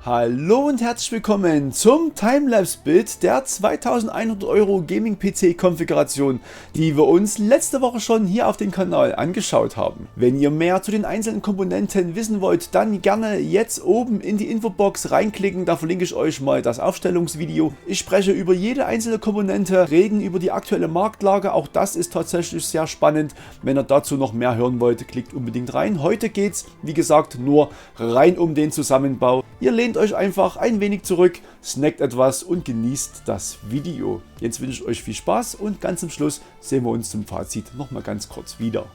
Hallo und herzlich willkommen zum Timelapse-Bild der 2100 Euro Gaming-PC-Konfiguration, die wir uns letzte Woche schon hier auf dem Kanal angeschaut haben. Wenn ihr mehr zu den einzelnen Komponenten wissen wollt, dann gerne jetzt oben in die Infobox reinklicken, da verlinke ich euch mal das Aufstellungsvideo. Ich spreche über jede einzelne Komponente, reden über die aktuelle Marktlage, auch das ist tatsächlich sehr spannend. Wenn ihr dazu noch mehr hören wollt, klickt unbedingt rein. Heute geht es, wie gesagt, nur rein um den Zusammenbau. Ihr lehnt euch einfach ein wenig zurück, snackt etwas und genießt das Video. Jetzt wünsche ich euch viel Spaß und ganz zum Schluss sehen wir uns zum Fazit nochmal ganz kurz wieder.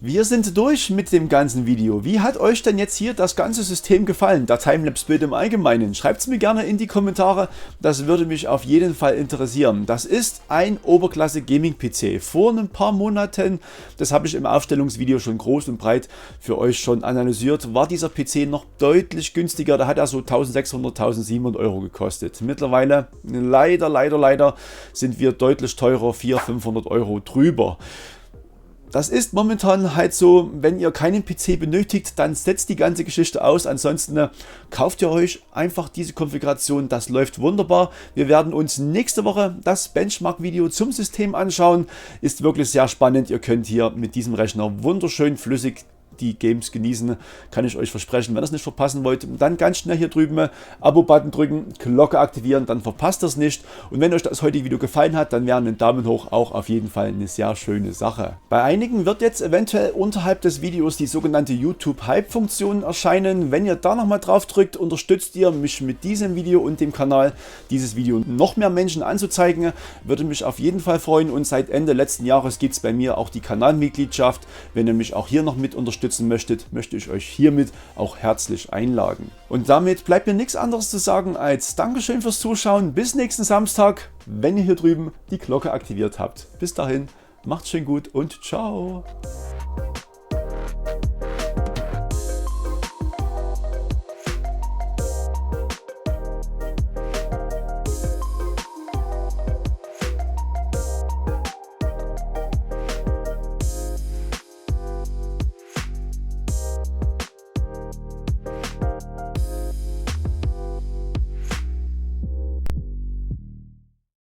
Wir sind durch mit dem ganzen Video. Wie hat euch denn jetzt hier das ganze System gefallen? Der Timelapse-Build im Allgemeinen? Schreibt es mir gerne in die Kommentare, das würde mich auf jeden Fall interessieren. Das ist ein Oberklasse Gaming-PC. Vor ein paar Monaten, das habe ich im Aufstellungsvideo schon groß und breit für euch schon analysiert, war dieser PC noch deutlich günstiger. Da hat er so 1600, 1700 Euro gekostet. Mittlerweile, leider sind wir deutlich teurer, 400, 500 Euro drüber. Das ist momentan halt so, wenn ihr keinen PC benötigt, dann setzt die ganze Geschichte aus. Ansonsten kauft ihr euch einfach diese Konfiguration, das läuft wunderbar. Wir werden uns nächste Woche das Benchmark-Video zum System anschauen. Ist wirklich sehr spannend. Ihr könnt hier mit diesem Rechner wunderschön flüssig die Games genießen, kann ich euch versprechen. Wenn ihr es nicht verpassen wollt, dann ganz schnell hier drüben Abo-Button drücken, Glocke aktivieren, dann verpasst ihr es nicht. Und wenn euch das heutige Video gefallen hat, dann wäre ein Daumen hoch auch auf jeden Fall eine sehr schöne Sache. Bei einigen wird jetzt eventuell unterhalb des Videos die sogenannte YouTube-Hype-Funktion erscheinen. Wenn ihr da nochmal drauf drückt, unterstützt ihr mich mit diesem Video und dem Kanal, dieses Video noch mehr Menschen anzuzeigen. Würde mich auf jeden Fall freuen und seit Ende letzten Jahres gibt es bei mir auch die Kanalmitgliedschaft. Wenn ihr mich auch hier noch mit unterstützen möchtet, möchte ich euch hiermit auch herzlich einladen. Und damit bleibt mir nichts anderes zu sagen als Dankeschön fürs Zuschauen. Bis nächsten Samstag, wenn ihr hier drüben die Glocke aktiviert habt. Bis dahin, macht's schön gut und ciao.